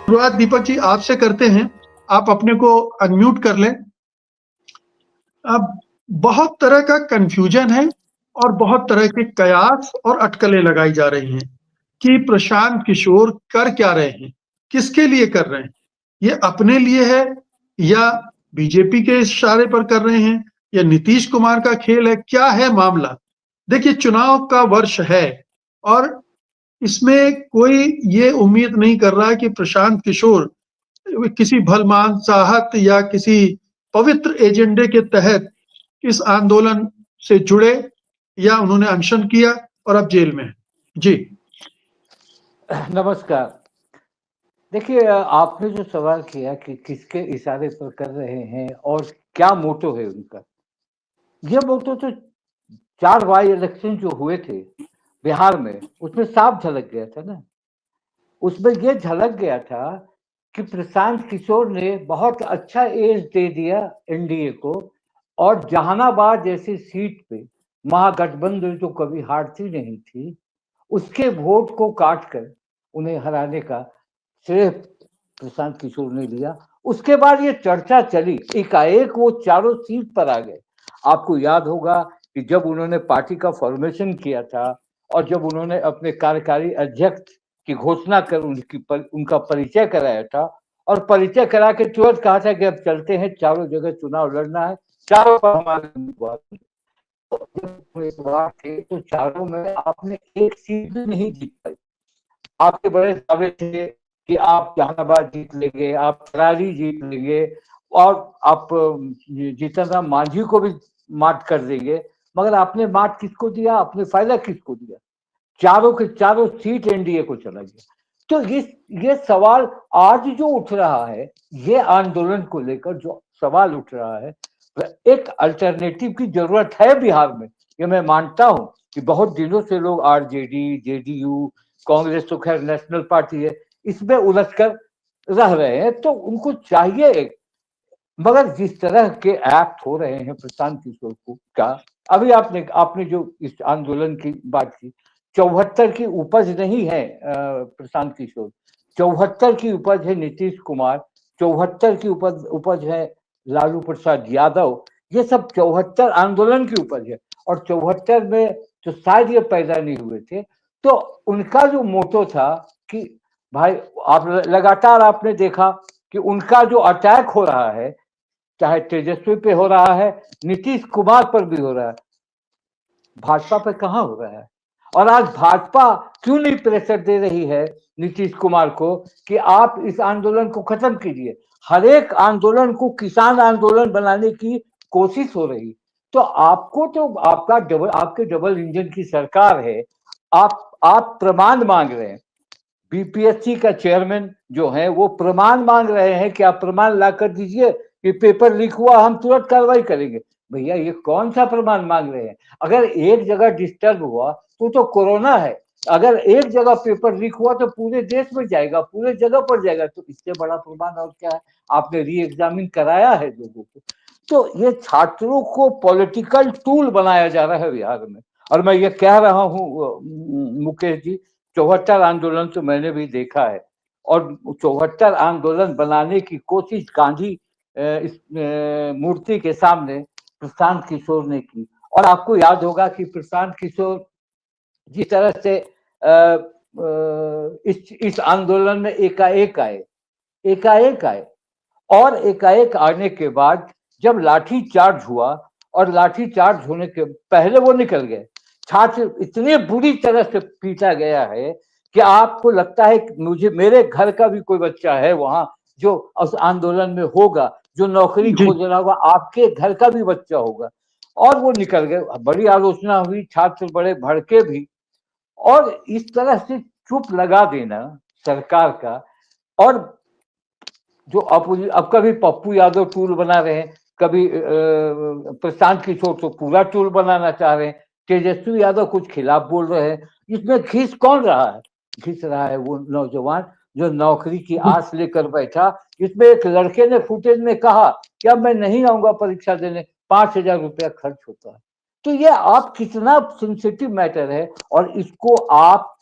शुरुआत दीपक जी आपसे करते हैं। आप अपने को अनम्यूट कर लें। अब बहुत तरह का कन्फ्यूजन है और बहुत तरह के कयास और अटकलें लगाई जा रही हैं कि प्रशांत किशोर कर क्या रहे हैं, किसके लिए कर रहे हैं। ये अपने लिए है या बीजेपी के इशारे पर कर रहे हैं या नीतीश कुमार का खेल है, क्या है मामला? देखिए, चुनाव का वर्ष है और इसमें कोई ये उम्मीद नहीं कर रहा है कि प्रशांत किशोर किसी भलमानसाहत या किसी पवित्र एजेंडे के तहत इस आंदोलन से जुड़े या उन्होंने अनशन किया और अब जेल में है। जी नमस्कार। देखिए, आपने जो सवाल किया कि किसके इशारे पर कर रहे हैं और क्या मोटो है उनका, ये मोटो तो 4 बाई इलेक्शन जो हुए थे बिहार में, उसमें साफ झलक गया था ना। उसमें ये झलक गया था कि प्रशांत किशोर ने बहुत अच्छा एज दे दिया एनडीए को, और जहानाबाद जैसी सीट पे महागठबंधन जो कभी हारती नहीं थी, उसके वोट को काट कर उन्हें हराने का श्रेय प्रशांत किशोर ने लिया। उसके बाद ये चर्चा चली, एकाएक वो चारों सीट पर आ गए। आपको याद होगा कि जब उन्होंने पार्टी का फॉर्मेशन किया था और जब उन्होंने अपने कार्यकारी अध्यक्ष की घोषणा कर उनका परिचय कराया था, और परिचय करा के तुरंत कहा था कि अब चलते हैं, चारों जगह चुनाव लड़ना है, चारों पर हमारे उम्मीदवार थे। तो चारों में आपने एक सीट भी नहीं जीत पाई। आपके बड़े दावे थे कि आप जहानाबाद जीत लेंगे, आप करारी जीत लेंगे, और आप जीतन राम मांझी को भी मात कर देंगे। मगर आपने मात किसको दिया, आपने फायदा किसको दिया? चारों के चारों सीट एनडीए को चला गया। तो ये सवाल आज जो उठ रहा है, ये आंदोलन को लेकर जो सवाल उठ रहा है, एक अल्टरनेटिव की जरूरत है बिहार में। ये मैं मानता हूं कि बहुत दिनों से लोग आरजेडी, जेडीयू, कांग्रेस तो खैर नेशनल पार्टी है, इसमें उलझ कर रह रहे हैं, तो उनको चाहिए एक। मगर जिस तरह के एक्ट हो रहे हैं प्रशांत किशोर को का, अभी आपने जो इस आंदोलन की बात की, 74 की उपज नहीं है प्रशांत किशोर, 74 की उपज है नीतीश कुमार, 74 की उपज है लालू प्रसाद यादव। ये सब 74 आंदोलन की उपज है, और 74 में तो शायद ये पैदा नहीं हुए थे। तो उनका जो मोटो था कि भाई, आप लगातार आपने देखा कि उनका जो अटैक हो रहा है, चाहे तेजस्वी पे हो रहा है, नीतीश कुमार पर भी हो रहा है, भाजपा पे कहां हो रहा है? और आज भाजपा क्यों नहीं प्रेशर दे रही है नीतीश कुमार को कि आप इस आंदोलन को खत्म कीजिए? हर एक आंदोलन को किसान आंदोलन बनाने की कोशिश हो रही। तो आपको तो आपके डबल इंजन की सरकार है। आप प्रमाण मांग रहे हैं। बीपीएससी का चेयरमैन जो है वो प्रमाण मांग रहे हैं कि आप प्रमाण ला कर दीजिए कि पेपर लीक हुआ, हम तुरंत कार्रवाई करेंगे। भैया, ये कौन सा प्रमाण मांग रहे हैं? अगर एक जगह डिस्टर्ब हुआ तो कोरोना है, अगर एक जगह पेपर लीक हुआ तो पूरे देश में जाएगा, पूरे जगह पर जाएगा। तो इससे बड़ा प्रमाण और क्या है? आपने री एग्जामिन कराया है लोगों को। तो ये छात्रों को पॉलिटिकल टूल बनाया जा रहा है बिहार में। और मैं ये कह रहा हूँ मुकेश जी, 74 आंदोलन तो मैंने भी देखा है, और 74 आंदोलन बनाने की कोशिश गांधी इस मूर्ति के सामने प्रशांत किशोर ने की। और आपको याद होगा कि प्रशांत किशोर जिस तरह से इस आंदोलन में एकाएक आए, और एकाएक आने के बाद जब लाठी चार्ज हुआ, और लाठी चार्ज होने के पहले वो निकल गए। छात्र इतने बुरी तरह से पीटा गया है कि आपको लगता है कि मेरे घर का भी कोई बच्चा है वहां जो उस आंदोलन में होगा, जो नौकरी खोज रहा होगा, आपके घर का भी बच्चा होगा। और वो निकल गए, बड़ी आलोचना हुई, छात्र बड़े भड़के भी। और इस तरह से चुप लगा देना सरकार का, और जो अब कभी पप्पू यादव टूल बना रहे हैं, कभी प्रशांत किशोर तो पूरा टूल बनाना चाह रहे हैं, तेजस्वी यादव कुछ खिलाफ बोल रहे हैं। इसमें घिस कौन रहा है? घिस रहा है वो नौजवान जो नौकरी की आस लेकर बैठा। इसमें एक लड़के ने फुटेज में कहा कि अब मैं नहीं आऊंगा परीक्षा देने, 5,000 रुपया खर्च होता है। तो ये आप कितना सेंसिटिव मैटर है, और इसको आप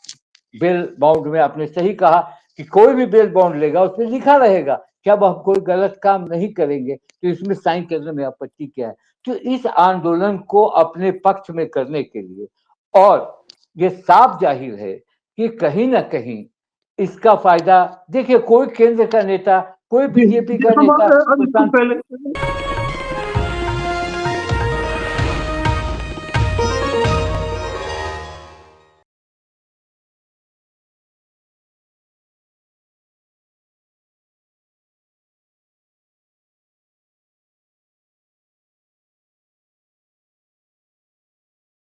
बेल बाउंड में, आपने सही कहा कि कोई भी बेल बॉन्ड लेगा उसमें लिखा रहेगा कि अब हम कोई गलत काम नहीं करेंगे, तो इसमें साइन करने में आपत्ति क्या है। तो इस आंदोलन को अपने पक्ष में करने के लिए, और ये साफ जाहिर है कि कहीं ना कहीं इसका फायदा, देखिए कोई केंद्र का नेता, कोई बीजेपी का हम नेता अभी प्रशांत पहले